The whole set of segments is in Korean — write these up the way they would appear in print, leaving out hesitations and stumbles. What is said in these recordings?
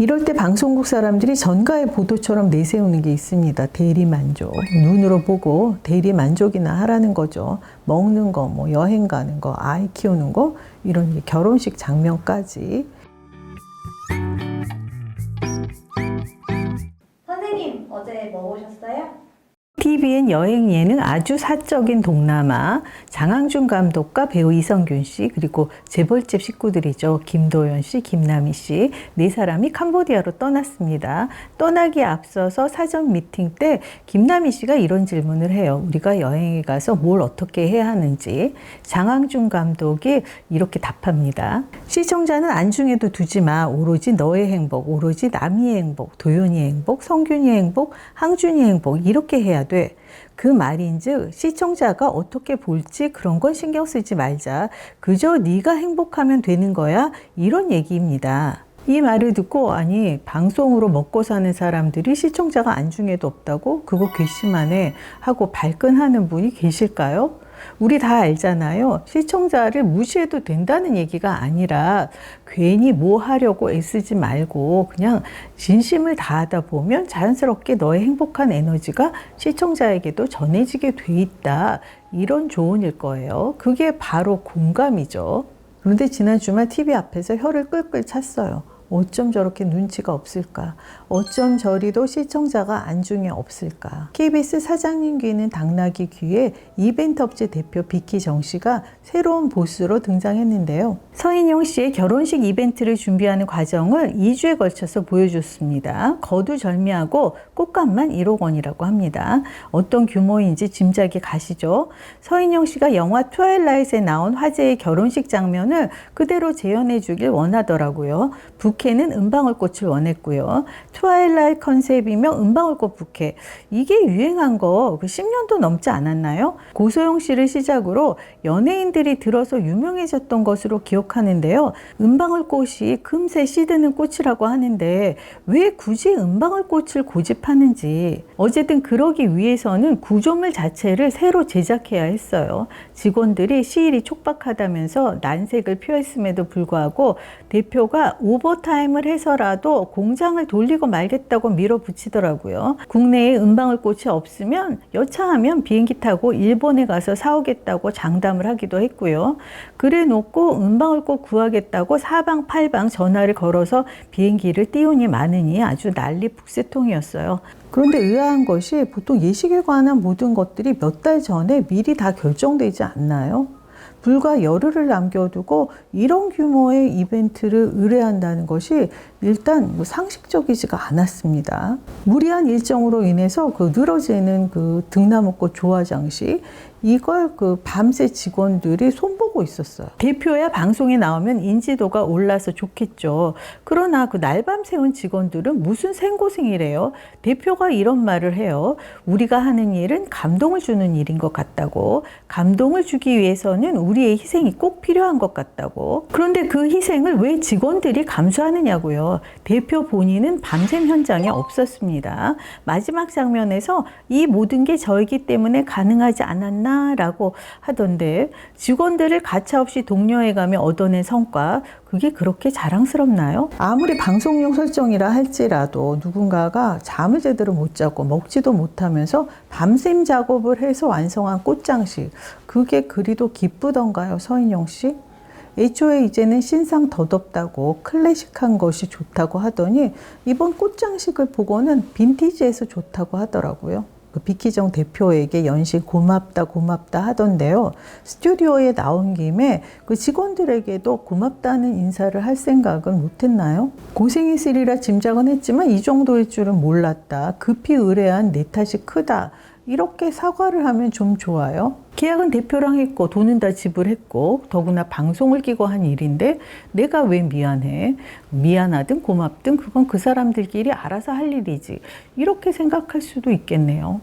이럴 때 방송국 사람들이 전가의 보도처럼 내세우는 게 있습니다. 대리만족. 눈으로 보고 대리만족이나 하라는 거죠. 먹는 거, 뭐 여행 가는 거, 아이 키우는 거, 이런 결혼식 장면까지. 선생님, 어제 뭐 보셨어요? TVN 여행 예능 아주 사적인 동남아, 장항준 감독과 배우 이성균 씨, 그리고 재벌집 식구들이죠. 김도연 씨, 김남희 씨, 네 사람이 캄보디아로 떠났습니다. 떠나기에 앞서서 사전 미팅 때 김남희 씨가 이런 질문을 해요. 우리가 여행에 가서 뭘 어떻게 해야 하는지. 장항준 감독이 이렇게 답합니다. 시청자는 안중에도 두지 마. 오로지 너의 행복, 오로지 남희의 행복, 도연이의 행복, 성균이의 행복, 항준이의 행복, 이렇게 해야 돼. 그 말인즉 시청자가 어떻게 볼지 그런 건 신경 쓰지 말자. 그저 네가 행복하면 되는 거야. 이런 얘기입니다. 이 말을 듣고 아니 방송으로 먹고 사는 사람들이 시청자가 안중에도 없다고? 그거 괘씸하네 하고 발끈하는 분이 계실까요? 우리 다 알잖아요. 시청자를 무시해도 된다는 얘기가 아니라 괜히 뭐 하려고 애쓰지 말고 그냥 진심을 다하다 보면 자연스럽게 너의 행복한 에너지가 시청자에게도 전해지게 돼 있다. 이런 조언일 거예요. 그게 바로 공감이죠. 그런데 지난 주말 TV 앞에서 혀를 끌끌 찼어요. 어쩜 저렇게 눈치가 없을까? 어쩜 저리도 시청자가 안중에 없을까? KBS 사장님 귀는 당나귀 귀에 이벤트 업체 대표 비키정 씨가 새로운 보스로 등장했는데요. 서인영 씨의 결혼식 이벤트를 준비하는 과정을 2주에 걸쳐서 보여줬습니다. 거두절미하고 꽃값만 1억 원이라고 합니다. 어떤 규모인지 짐작이 가시죠? 서인영 씨가 영화 트와일라잇에 나온 화제의 결혼식 장면을 그대로 재현해 주길 원하더라고요. 부케는 은방울꽃을 원했고요. 트와일라이트 컨셉이며 은방울꽃 부케. 이게 유행한 거 10년도 넘지 않았나요? 고소영 씨를 시작으로 연예인들이 들어서 유명해졌던 것으로 기억하는데요. 은방울꽃이 금세 시드는 꽃이라고 하는데 왜 굳이 은방울꽃을 고집하는지. 어쨌든 그러기 위해서는 구조물 자체를 새로 제작해야 했어요. 직원들이 시일이 촉박하다면서 난색을 표했음에도 불구하고 대표가 오버타임을 해서라도 공장을 돌리고 말겠다고 밀어붙이더라고요. 국내에 은방울꽃이 없으면 여차하면 비행기 타고 일본에 가서 사오겠다고 장담을 하기도 했고요. 그래 놓고 은방울꽃 구하겠다고 사방팔방 전화를 걸어서 비행기를 띄우니 마느니 아주 난리 북새통이었어요. 그런데 의아한 것이 보통 예식에 관한 모든 것들이 몇 달 전에 미리 다 결정되지 않나요? 불과 열흘을 남겨두고 이런 규모의 이벤트를 의뢰한다는 것이 일단 상식적이지가 않았습니다. 무리한 일정으로 인해서 늘어지는 등나무꽃 조화 장식, 이걸 밤새 직원들이 손보고 있었어요. 대표야 방송에 나오면 인지도가 올라서 좋겠죠. 그러나 날밤 새운 직원들은 무슨 생고생이래요. 대표가 이런 말을 해요. 우리가 하는 일은 감동을 주는 일인 것 같다고. 감동을 주기 위해서는 우리의 희생이 꼭 필요한 것 같다고. 그런데 그 희생을 왜 직원들이 감수하느냐고요. 대표 본인은 밤샘 현장에 없었습니다. 마지막 장면에서 이 모든 게 저이기 때문에 가능하지 않았나? 라고 하던데 직원들을 가차없이 독려해가며 얻어낸 성과, 그게 그렇게 자랑스럽나요? 아무리 방송용 설정이라 할지라도 누군가가 잠을 제대로 못 자고 먹지도 못하면서 밤샘 작업을 해서 완성한 꽃장식, 그게 그리도 기쁘던가요, 서인영 씨? 애초에 이제는 신상 덧없다고 클래식한 것이 좋다고 하더니 이번 꽃장식을 보고는 빈티지에서 좋다고 하더라고요. 비키정 대표에게 연신 고맙다 하던데요. 스튜디오에 나온 김에 직원들에게도 고맙다는 인사를 할 생각은 못했나요? 고생했으리라 짐작은 했지만 이 정도일 줄은 몰랐다. 급히 의뢰한 내 탓이 크다. 이렇게 사과를 하면 좀 좋아요. 계약은 대표랑 했고 돈은 다 지불했고 더구나 방송을 끼고 한 일인데 내가 왜 미안해? 미안하든 고맙든 그건 그 사람들끼리 알아서 할 일이지. 이렇게 생각할 수도 있겠네요.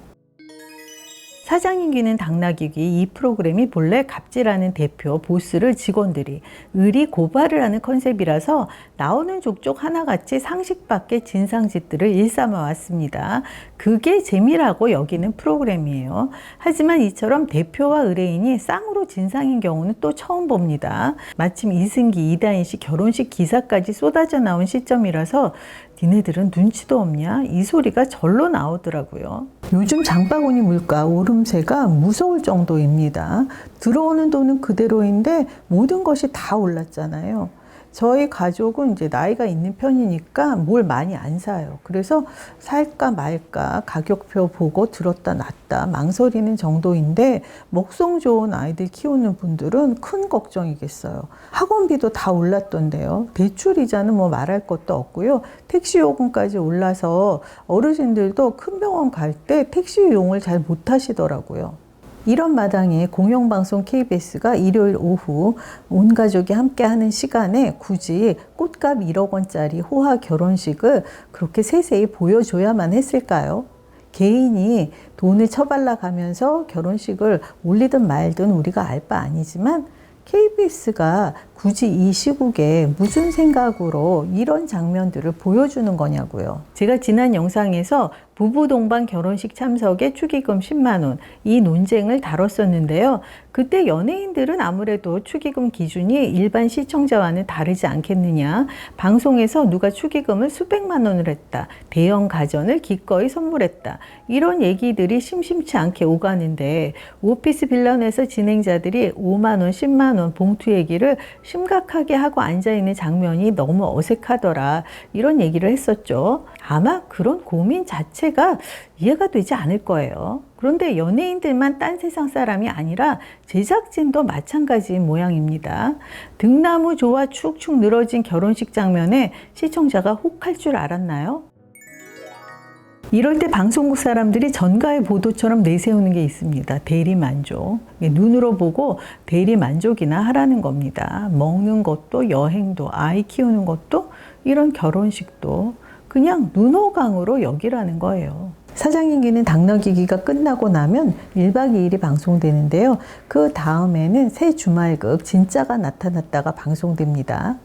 사장 임기는 당나귀기 이 프로그램이 본래 갑질하는 대표 보스를 직원들이 의리 고발을 하는 컨셉이라서 나오는 족족 하나같이 상식 밖의 진상짓들을 일삼아 왔습니다. 그게 재미라고 여기는 프로그램이에요. 하지만 이처럼 대표와 의뢰인이 쌍으로 진상인 경우는 또 처음 봅니다. 마침 이승기, 이다인 씨 결혼식 기사까지 쏟아져 나온 시점이라서 니네들은 눈치도 없냐? 이 소리가 절로 나오더라고요. 요즘 장바구니 물가 오름세가 무서울 정도입니다. 들어오는 돈은 그대로인데 모든 것이 다 올랐잖아요. 저희 가족은 이제 나이가 있는 편이니까 뭘 많이 안 사요. 그래서 살까 말까 가격표 보고 들었다 놨다 망설이는 정도인데 먹성 좋은 아이들 키우는 분들은 큰 걱정이겠어요. 학원비도 다 올랐던데요. 대출 이자는 뭐 말할 것도 없고요. 택시 요금까지 올라서 어르신들도 큰 병원 갈 때 택시 이용을 잘 못 하시더라고요. 이런 마당에 공영방송 KBS가 일요일 오후 온 가족이 함께하는 시간에 굳이 꽃값 1억 원짜리 호화 결혼식을 그렇게 세세히 보여줘야만 했을까요? 개인이 돈을 처발라 가면서 결혼식을 올리든 말든 우리가 알 바 아니지만 KBS가 굳이 이 시국에 무슨 생각으로 이런 장면들을 보여주는 거냐고요. 제가 지난 영상에서 부부 동반 결혼식 참석에 축의금 10만 원 이 논쟁을 다뤘었는데요. 그때 연예인들은 아무래도 축의금 기준이 일반 시청자와는 다르지 않겠느냐. 방송에서 누가 축의금을 수백만 원을 했다. 대형 가전을 기꺼이 선물했다. 이런 얘기들이 심심치 않게 오가는데 오피스 빌런에서 진행자들이 5만 원, 10만 원 봉투 얘기를 심각하게 하고 앉아있는 장면이 너무 어색하더라. 이런 얘기를 했었죠. 아마 그런 고민 자체가 이해가 되지 않을 거예요. 그런데 연예인들만 딴 세상 사람이 아니라 제작진도 마찬가지인 모양입니다. 등나무 조와 축축 늘어진 결혼식 장면에 시청자가 혹할 줄 알았나요? 이럴 때 방송국 사람들이 전가의 보도처럼 내세우는 게 있습니다. 대리만족. 눈으로 보고 대리만족이나 하라는 겁니다. 먹는 것도 여행도 아이 키우는 것도 이런 결혼식도 그냥 눈호강으로 여기라는 거예요. 사장 임기는 당나귀기가 끝나고 나면 1박 2일이 방송되는데요. 그 다음에는 새 주말극 진짜가 나타났다가 방송됩니다.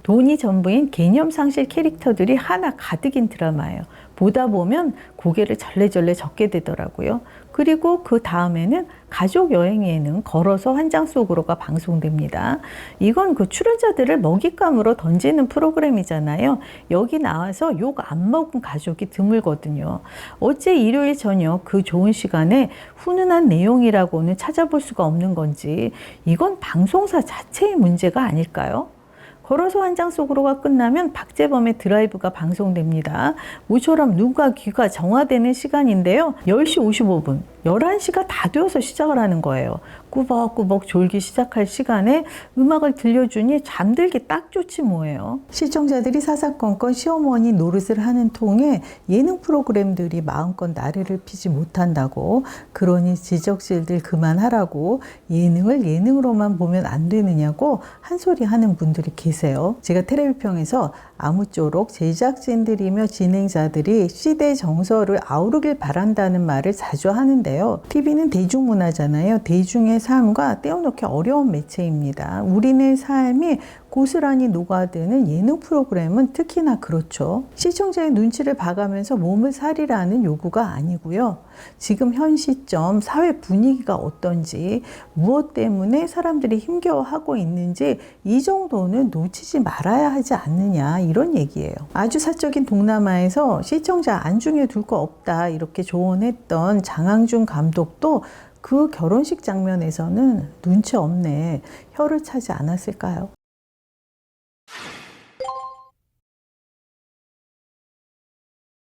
돈이 전부인 개념상실 캐릭터들이 하나 가득인 드라마예요. 보다 보면 고개를 절레절레 젓게 되더라고요. 그리고 그 다음에는 가족 여행 예능 걸어서 환장 속으로가 방송됩니다. 이건 그 출연자들을 먹잇감으로 던지는 프로그램이잖아요. 여기 나와서 욕 안 먹은 가족이 드물거든요. 어째 일요일 저녁 그 좋은 시간에 훈훈한 내용이라고는 찾아볼 수가 없는 건지 이건 방송사 자체의 문제가 아닐까요? 걸어서 환장 속으로가 끝나면 박재범의 드라이브가 방송됩니다. 모처럼 눈과 귀가 정화되는 시간인데요. 10시 55분, 11시가 다 되어서 시작을 하는 거예요. 꾸벅꾸벅 졸기 시작할 시간에 음악을 들려주니 잠들기 딱 좋지 뭐예요. 시청자들이 사사건건 시어머니 노릇을 하는 통에 예능 프로그램들이 마음껏 나래를 피지 못한다고, 그러니 지적질들 그만하라고, 예능을 예능으로만 보면 안 되느냐고 한 소리 하는 분들이 계세요. 제가 텔레비평에서 아무쪼록 제작진들이며 진행자들이 시대 정서를 아우르길 바란다는 말을 자주 하는데요. TV는 대중문화잖아요. 대중의 삶과 떼어놓기 어려운 매체입니다. 우리네 삶이 고스란히 녹아드는 예능 프로그램은 특히나 그렇죠. 시청자의 눈치를 봐가면서 몸을 사리라는 요구가 아니고요. 지금 현 시점 사회 분위기가 어떤지, 무엇 때문에 사람들이 힘겨워하고 있는지 이 정도는 놓치지 말아야 하지 않느냐, 이런 얘기예요. 아주 사적인 동남아에서 시청자 안중에 둘 거 없다 이렇게 조언했던 장항준 감독도 그 결혼식 장면에서는 눈치 없네 혀를 차지 않았을까요?